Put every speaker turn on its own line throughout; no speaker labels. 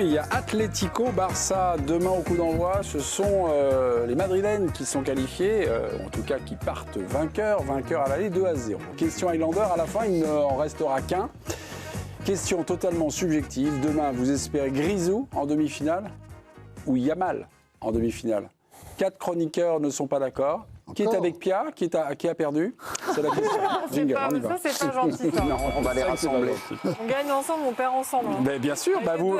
Il y a Atlético Barça demain au coup d'envoi. Ce sont les Madrilènes qui sont qualifiés, en tout cas qui partent vainqueurs à l'aller 2-0. Question Highlander, à la fin il n'en restera qu'un. Question totalement subjective. Demain vous espérez Grisou en demi-finale ou Yamal en demi-finale? 4 chroniqueurs ne sont pas d'accord. Qui est avec Pia? Qui a perdu? C'est la question. Jingle, on y va.
Ça, c'est pas gentil. Ça.
Non,
on va les rassembler.
On gagne ensemble, on perd ensemble. Hein.
Mais bien sûr, bah vous,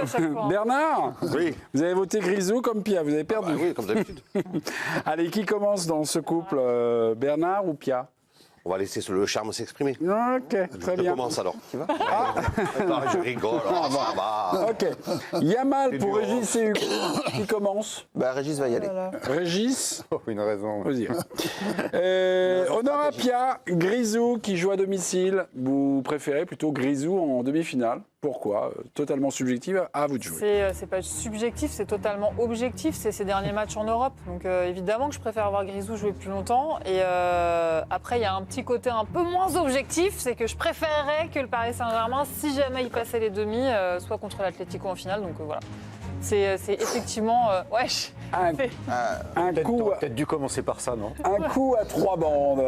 Bernard,
oui.
Vous avez voté Grisou comme Pia, vous avez perdu.
Ah bah oui, comme d'habitude.
Allez, qui commence dans ce couple, Bernard ou Pia?
On va laisser le charme s'exprimer.
Ok, très bien.
Je commence alors. Qui va Je rigole. Ça va.
Ok. Yamal pour Régis et Hugo. Qui commence?
Régis va y aller.
Régis.
Oh, une raison.
Vas-y. Honneur à Pia, Grisou qui joue à domicile. Vous préférez plutôt Grisou en demi-finale? Pourquoi? Totalement subjectif, à vous de jouer.
C'est pas subjectif, c'est totalement objectif. C'est ses derniers matchs en Europe. Donc évidemment que je préfère avoir Grisou jouer plus longtemps. Et après, il y a un petit côté un peu moins objectif, c'est que je préférerais que le Paris Saint-Germain, si jamais il passait les demi, soit contre l'Atlético en finale. Donc voilà. C'est effectivement...
Un coup...
Peut-être dû commencer par ça, non?
Un coup à 3 bandes.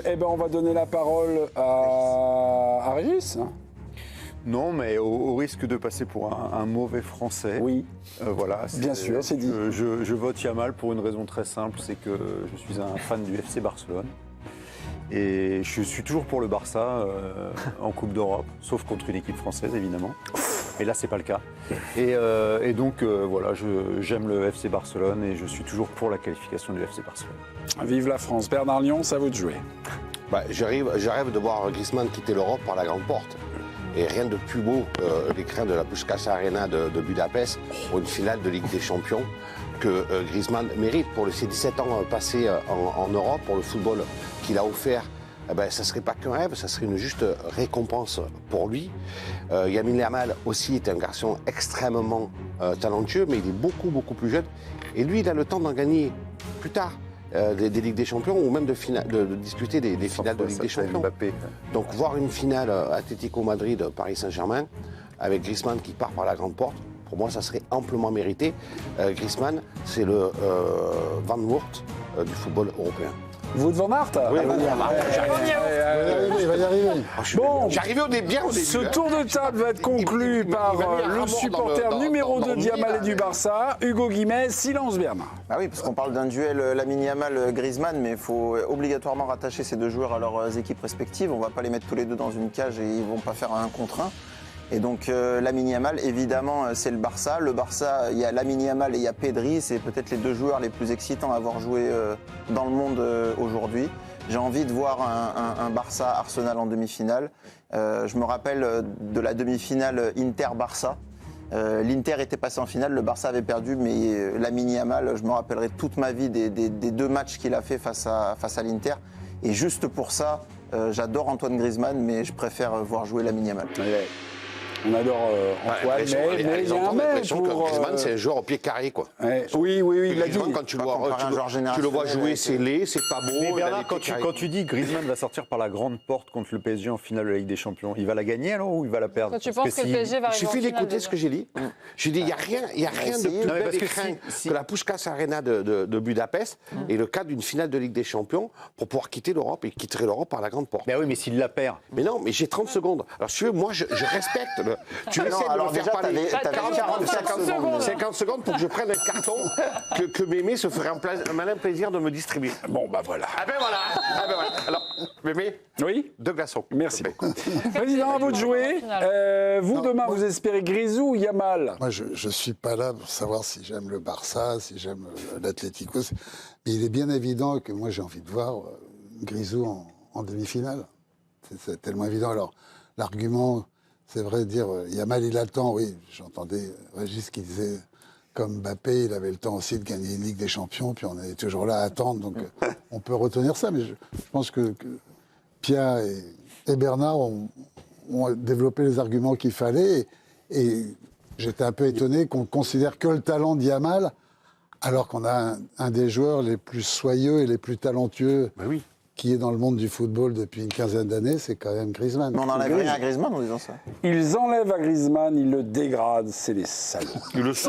Eh ben, on va donner la parole à Régis.
Non, mais au risque de passer pour un mauvais Français.
Oui.
Voilà.
Bien sûr, c'est dit.
Je vote Yamal pour une raison très simple, c'est que je suis un fan du FC Barcelone. Et je suis toujours pour le Barça en Coupe d'Europe, sauf contre une équipe française, évidemment. Et là, c'est pas le cas. Et donc, voilà, j'aime le FC Barcelone et je suis toujours pour la qualification du FC Barcelone.
Vive la France. Bernard Lyon, ça vous de jouer.
J'arrive de voir Griezmann quitter l'Europe par la grande porte. Et rien de plus beau que l'écran de la Puskás Arena de Budapest pour une finale de Ligue des Champions que Griezmann mérite pour ses 17 ans passés en Europe, pour le football qu'il a offert. Ça ne serait pas qu'un rêve, ça serait une juste récompense pour lui. Lamine Yamal aussi est un garçon extrêmement talentueux, mais il est beaucoup plus jeune. Et lui, il a le temps d'en gagner plus tard. Des Ligues des Champions ou même de disputer des finales de Ligue des Champions.
Mbappé.
Donc voir une finale Atlético Madrid-Paris Saint-Germain avec Griezmann qui part par la grande porte, pour moi ça serait amplement mérité. Griezmann, c'est le Van Wert du football européen.
Vous de Van Aert?
Oui,
Il va y arriver.
Bon,
j'arrivais bien au début.
ce tour de table va être conclu par le supporter numéro 2 d'Yamal et du Barça, Hugo Guimet. Silence Bernard.
Ah oui, parce qu'on parle d'un duel Lamine Yamal-Griezmann, mais il faut obligatoirement rattacher ces deux joueurs à leurs équipes respectives. On ne va pas les mettre tous les deux dans une cage et ils ne vont pas faire un contre un. Et donc Lamine Yamal, évidemment, c'est le Barça. Le Barça, il y a Lamine Yamal et il y a Pedri. C'est peut-être les deux joueurs les plus excitants à avoir joué dans le monde aujourd'hui. J'ai envie de voir un Barça-Arsenal en demi-finale. Je me rappelle de la demi-finale Inter-Barça. L'Inter était passé en finale, le Barça avait perdu, mais Lamine Yamal, je me rappellerai toute ma vie des deux matchs qu'il a fait face à l'Inter. Et juste pour ça, j'adore Antoine Griezmann, mais je préfère voir jouer Lamine Yamal.
On adore Antoine, mais il y a un mais pour...
Griezmann, c'est un joueur au pied carré, quoi.
Oui, il l'a dit.
Quand tu le vois jouer, c'est laid, c'est pas beau.
Mais Bernard, quand tu dis Griezmann va sortir par la grande porte contre le PSG en finale de la Ligue des Champions, il va la gagner alors ou il va la perdre?
Toi, tu penses que le PSG va arriver en finale?
Il suffit d'écouter ce que j'ai dit. J'ai dit, il n'y a rien de plus bel écrin que la Puskás Arena de Budapest et le cadre d'une finale de Ligue des Champions pour pouvoir quitter l'Europe et quitterait l'Europe par la grande porte.
Mais oui, mais s'il la perd.
Mais non, mais j'ai 30 secondes. Alors, si tu veux, moi, je respecte. Tu essaies de me faire parler 50 secondes pour que je prenne un carton que Mémé se ferait un malin plaisir de me distribuer.
Bon, bah voilà.
Ah ben voilà. Alors, Mémé,
Oui,
2 glaçons.
merci beaucoup. Président, à vous de jouer. Vous, demain, vous espérez Grisou ou Yamal?
Moi, je ne suis pas là pour savoir si j'aime le Barça, si j'aime l'Atlético. Mais il est bien évident que moi, j'ai envie de voir Grisou en demi-finale. C'est tellement évident. Alors, l'argument, c'est vrai de dire Yamal, il a le temps. Oui, j'entendais Régis qui disait, comme Mbappé, il avait le temps aussi de gagner une Ligue des Champions, puis on est toujours là à attendre. Donc, on peut retenir ça. Mais je pense que Pia et Bernard ont développé les arguments qu'il fallait. Et j'étais un peu étonné qu'on considère que le talent de Yamal, alors qu'on a un des joueurs les plus soyeux et les plus talentueux qui est dans le monde du football depuis une quinzaine d'années, c'est quand même Griezmann.
Mais on n'enlève rien à Griezmann en disant ça.
Ils enlèvent à Griezmann, ils le dégradent, c'est les salauds.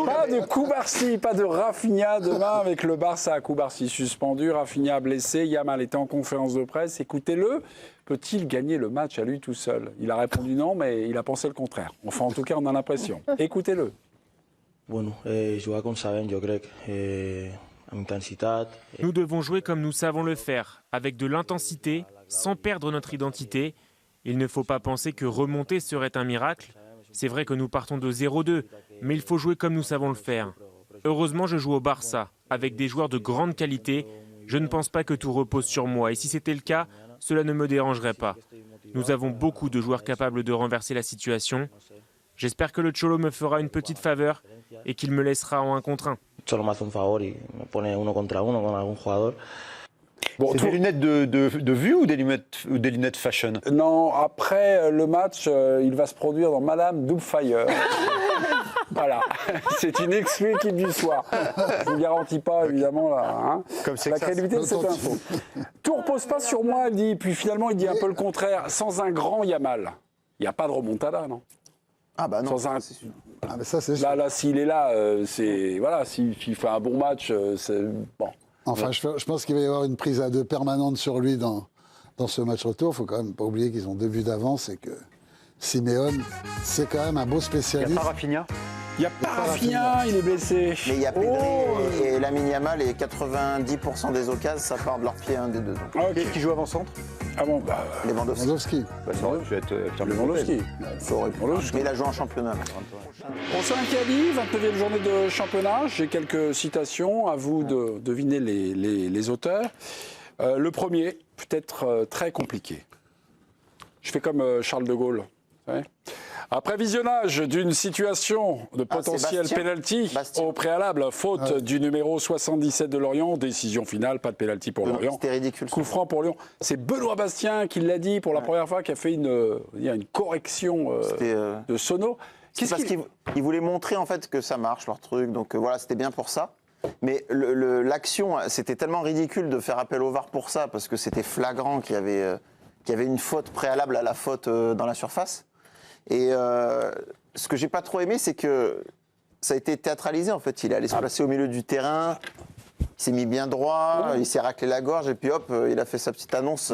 Pas de Koubarsi, pas de Rafinha demain avec le Barça. Koubarsi suspendu, Rafinha blessé, Yamal était en conférence de presse. Écoutez-le, peut-il gagner le match à lui tout seul? Il a répondu non, mais il a pensé le contraire. Enfin, en tout cas, on a l'impression. Écoutez-le.
Bueno, jugar com sabem, jo crec, amb intensitat.
Nous devons jouer comme nous savons le faire, avec de l'intensité, sans perdre notre identité. Il ne faut pas penser que remonter serait un miracle. C'est vrai que nous partons de 0-2, mais il faut jouer comme nous savons le faire. Heureusement, je joue au Barça, avec des joueurs de grande qualité. Je ne pense pas que tout repose sur moi, et si c'était le cas, cela ne me dérangerait pas. Nous avons beaucoup de joueurs capables de renverser la situation. J'espère que le Cholo me fera une petite faveur et qu'il me laissera en 1 contre 1.
Solo me hace un favor y me pone 1 contre 1 con algún jugador.
Bon,
C'est des lunettes de vue ou des lunettes fashion?
Non, après le match, il va se produire dans Madame Doubtfire. Voilà, c'est une exclue équipe du soir. Je ne vous garantis pas, évidemment,
Comme c'est
la
que ça,
crédibilité de cette info. Tout repose pas sur moi, il dit. Puis finalement, il dit un peu le contraire. Sans un grand Yamal, il n'y a pas de remontada, non?
Ah bah non,
Sans un...
c'est sûr.
Ah, mais ça, c'est sûr.
Là, s'il est là, c'est voilà, s'il fait un bon match, c'est bon.
Enfin, je pense qu'il va y avoir une prise à 2 permanente sur lui dans ce match retour. Il ne faut quand même pas oublier qu'ils ont 2 buts d'avance et que Simeone, c'est quand même un beau
Il n'y
spécialiste.
a pas Rafinha?
Il n'y a pas Rafinha, il est blessé.
Mais il y a Pedri
Oh.
et Lamine Yamal et 90% des occasions, ça part de leur pied, un des deux. Donc,
Ah, ok.
Qui joue avant-centre?
Ah bon, bah,
Lewandowski.
Lewandowski.
Bah, ça aurait pu être
Lewandowski.
Mais il a joué en championnat.
On sait un qui a dit, 29e journée de championnat. J'ai quelques citations, à vous de deviner les auteurs. Le premier, peut-être très compliqué. Je fais comme Charles de Gaulle. Vous savez. Après visionnage d'une situation de potentiel
Bastien.
penalty
Bastien.
au préalable, faute du numéro 77 de Lorient, décision finale, pas de penalty pour Lorient.
C'était ridicule.
Coup franc pour Lyon. C'est Benoît Bastien qui l'a dit pour la première fois, qui a fait une correction
C'était,
de sono.
C'est parce qu'ils voulaient montrer en fait que ça marche leur truc, donc voilà, c'était bien pour ça. Mais l'action, c'était tellement ridicule de faire appel au VAR pour ça, parce que c'était flagrant qu'il y avait une faute préalable à la faute dans la surface. Et ce que j'ai pas trop aimé, c'est que ça a été théâtralisé en fait. Il est allé se placer au milieu du terrain, il s'est mis bien droit, il s'est raclé la gorge et puis hop, il a fait sa petite annonce.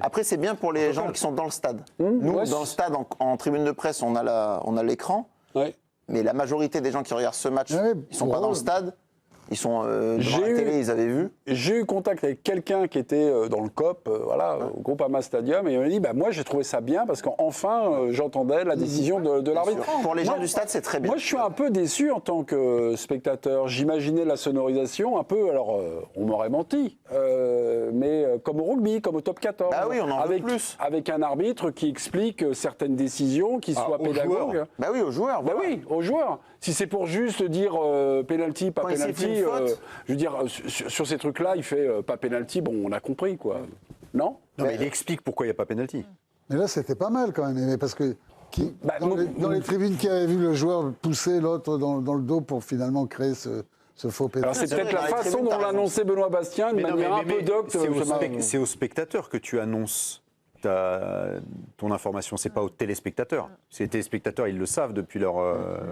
Après, c'est bien pour les gens qui sont dans le stade. Nous,
ouais,
dans le stade, en tribune de presse, on a l'écran.
Ouais.
Mais la majorité des gens qui regardent ce match,
Ouais,
ils sont pas dans le stade, ils sont devant
J'ai
la
eu-
télé, ils avaient vu.
J'ai eu contact avec quelqu'un qui était dans le COP, au Groupama Stadium, et il m'a dit moi j'ai trouvé ça bien parce qu'enfin j'entendais la décision de l'arbitre.
Pour les gens
Moi-
du stade, c'est très bien.
Moi je suis un peu déçu en tant que spectateur. J'imaginais la sonorisation un peu, alors on m'aurait menti, mais comme au rugby, comme au top 14.
Bah oui, on en veut
avec,
plus.
avec un arbitre qui explique certaines décisions, qui soit
aux
pédagogue.
joueurs.
Bah oui, aux joueurs.
Ben
voilà.
oui, aux joueurs. Si c'est pour juste dire penalty, pas
Quand il siffle
penalty,
une faute.
je veux dire, sur ces trucs-là, il fait pas penalty, bon, on a compris, quoi. Non?
Non, mais il explique pourquoi il n'y a pas pénalty.
Mais là, c'était pas mal quand même, mais parce que
Bah,
dans les tribunes qui avaient vu le joueur pousser l'autre dans le dos pour finalement créer ce faux pénalty.
Alors c'est
C'est
peut-être
vrai,
la
dans les
façon
tribunes,
dont
t'as
l'a
raison.
annoncé Benoît Bastien, de manière un peu docte.
C'est aux spectateurs que tu annonces ton information, c'est pas aux téléspectateurs. Les téléspectateurs, ils le savent depuis leur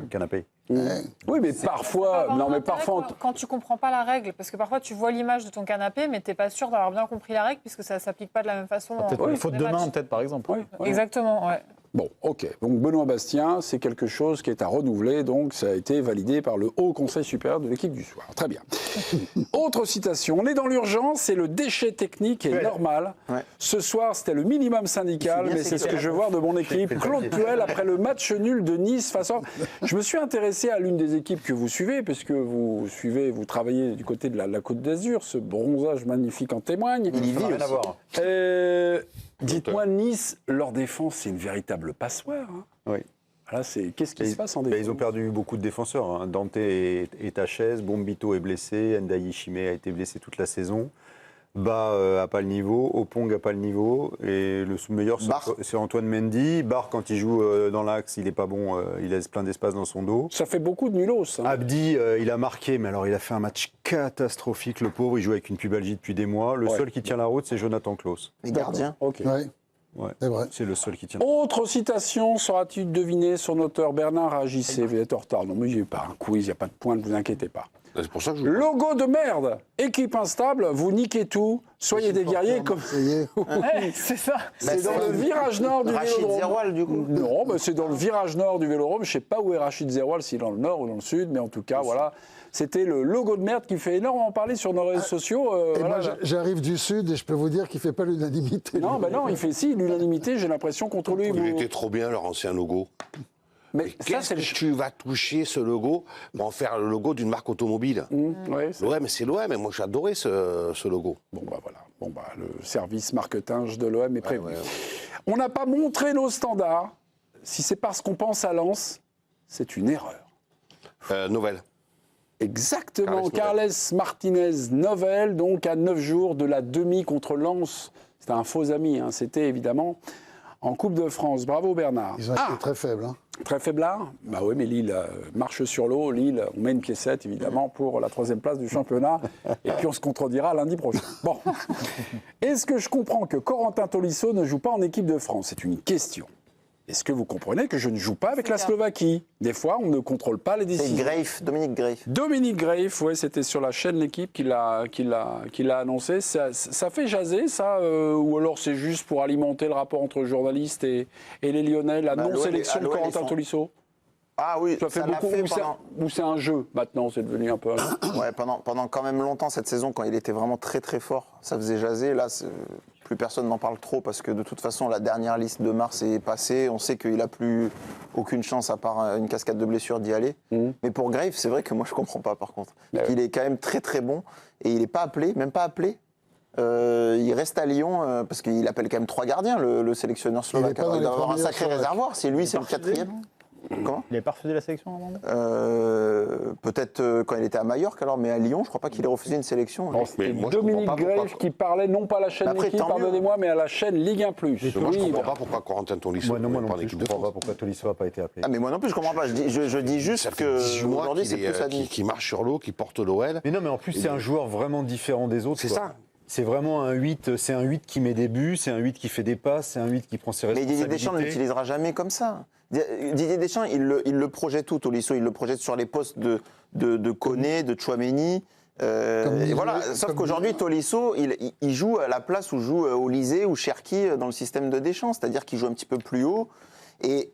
canapé.
Oui, mais parfois, non, mais parfois,
Quand tu comprends pas la règle, parce que parfois tu vois l'image de ton canapé, mais t'es pas sûr d'avoir bien compris la règle, puisque ça s'applique pas de la même façon.
Peut-être une faute de main, peut-être, par exemple.
oui, oui.
Exactement, ouais.
Bon, ok. Donc Benoît Bastien, c'est quelque chose qui est à renouveler, donc ça a été validé par le Haut Conseil supérieur de l'équipe du soir. Très bien. Autre citation. On est dans l'urgence et le déchet technique est normal.
Ouais.
Ce soir, c'était le minimum syndical,
C'est bien,
mais c'est ce que
c'est
je veux voir de mon équipe. Claude Puel, après le match nul de Nice face à... Je me suis intéressé à l'une des équipes que vous suivez, puisque vous travaillez du côté de la Côte d'Azur. Ce bronzage magnifique en témoigne.
Il y vit
Rien à
aussi.
voir.
Dites-moi, Nice, leur défense, c'est une véritable passoire. Hein.
Oui.
Là, qu'est-ce qui se passe en
Ben,
défense?
ils ont perdu beaucoup de défenseurs. Hein. Dante est à chaise, Bombito est blessé, Ndaye Chimé a été blessé toute la saison. Ba a pas le niveau, Opong a pas le niveau, et le meilleur c'est Antoine Mendy. Barre, quand il joue dans l'axe, il est pas bon, il laisse plein d'espace dans son dos.
Ça fait beaucoup de nulos. Hein.
Abdi, il a marqué, mais alors il a fait un match catastrophique, le pauvre, il joue avec une pubalgie depuis des mois. Le seul qui tient la route, c'est Jonathan Klaus.
Les gardiens.
Ok.
Ouais,
C'est vrai.
c'est le seul qui tient.
Autre citation, sera-t-il deviné son auteur Bernard Agissé? Vous êtes en retard. Non, mais il n'y a pas un quiz, il n'y a pas de point, ne vous inquiétez pas.
C'est pour ça que je...
Logo de merde, équipe instable, vous niquez tout, soyez des guerriers comme...
Ouais, c'est ça.
C'est dans le virage nord du
Rachid
Vélodrome.
Zeroual, du coup.
Non, mais c'est dans le virage nord du Vélodrome. Je ne sais pas où est Rachid Zeroual, s'il est dans le nord ou dans le sud, mais en tout cas, voilà. C'était le logo de merde qui fait énormément parler sur nos réseaux sociaux.
Et
voilà.
moi, j'arrive du Sud et je peux vous dire qu'il ne fait pas l'unanimité.
Non, ben non, il fait si, l'unanimité, j'ai l'impression contre lui.
Il était trop bien, leur ancien logo.
Mais ça,
Qu'est-ce
c'est
que
le...
tu vas toucher ce logo pour en faire le logo d'une marque automobile?
Ouais, c'est-
L'OM, c'est l'OM, et moi j'adorais ce logo.
Bon, bah voilà. Bon, bah, le service marketing de l'OM est prévu.
ouais.
On n'a pas montré nos standards. Si c'est parce qu'on pense à Lens, c'est une erreur.
Nouvelle.
Exactement,
Carles
Carles Martinez Novel, donc à 9 jours de la demi contre Lens. C'était un faux ami, hein. C'était évidemment en Coupe de France. Bravo Bernard.
Ils ont été très faibles. Hein.
Très faiblard. Bah oui, mais Lille marche sur l'eau. Lille, on met une piécette évidemment pour la 3e place du championnat. Et puis on se contredira lundi prochain. Bon. Est-ce que je comprends que Corentin Tolisso ne joue pas en équipe de France? C'est une question. Est-ce que vous comprenez que je ne joue pas avec la Slovaquie? Des fois, on ne contrôle pas les
C'est
décisions.
Greif, Dominique Greif.
Dominique Greif, ouais, c'était sur la chaîne L'équipe qu'il a annoncé. Ça fait jaser, ça, ou alors c'est juste pour alimenter le rapport entre journalistes et les Lyonnais, la
Bah,
non-sélection de
l'OL, ils
Corentin
sont-
Tolisso?
Ah oui,
Ça fait
ça l'a
beaucoup,
fait
ou c'est un jeu maintenant, c'est devenu un peu un jeu.
Ouais, pendant quand même longtemps cette saison, quand il était vraiment très très fort, ça faisait jaser. Là, plus personne n'en parle trop parce que de toute façon, la dernière liste de mars est passée. On sait qu'il n'a plus aucune chance, à part une cascade de blessures, d'y aller. Mais pour Graves, c'est vrai que moi, je ne comprends pas par contre.
Bah
Il est quand même très très bon et il n'est pas appelé, même pas appelé. Il reste à Lyon parce qu'il appelle quand même 3 gardiens, le sélectionneur slovaque.
pas dans
Alors, il
les
doit avoir un
premiers
sacré
Slovaques.
réservoir. C'est lui, c'est le 4e. Comment
Il est pas refusé la sélection à un moment donné
Peut-être quand il était à Majorque alors, mais à Lyon, je crois pas qu'il ait refusé une sélection.
Bon, c'était
moi, je
Dominique
comprends pas
Greif
pourquoi-
qui parlait non pas à la chaîne
Après,
L'équipe,
tant mieux.
pardonnez-moi, mais à la chaîne Ligue 1+.
Moi, je
Oui,
comprends
bah,
pas pourquoi Corentin Tolisso
Moi non,
n'est pas en
plus,
équipe
je
de
ne comprends
France.
pas pourquoi Tolisso n'a pas été appelé.
Ah mais moi non plus je comprends pas, je dis juste
Ça fait
que
18 mois
aujourd'hui c'est
qu'il est,
plus admis.
qui marche sur l'eau, qui porte l'OL.
Mais non, mais en plus, c'est un joueur vraiment différent des autres.
C'est
quoi.
ça.
C'est vraiment un 8, c'est un 8 qui met des buts, c'est un 8 qui fait des passes, c'est un 8 qui prend ses
Mais
responsabilités.
Didier Deschamps ne l'utilisera jamais comme ça. Didier Deschamps, il le projette tout, Tolisso, il le projette sur les postes de Koné, de Tchouaméni. Et voilà. Sauf qu'aujourd'hui, Tolisso, il joue à la place où joue Olysée ou Cherki dans le système de Deschamps, c'est-à-dire qu'il joue un petit peu plus haut. Et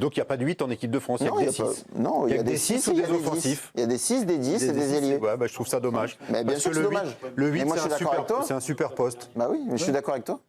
donc il n'y a pas de 8 en équipe de France, il n'y a
non,
que
il
des
y a pas-
6.
non, il y a des 6
ou
il y
des
a des 10.
offensifs.
Il y a des 6, des 10 et des ailiers.
Ouais, je trouve ça dommage.
Mais bien
Parce
sûr
que
que c'est
le 8,
dommage.
le
Mais
8
moi, je suis d'accord avec toi.
c'est un super poste.
Bah oui, mais je suis d'accord avec toi.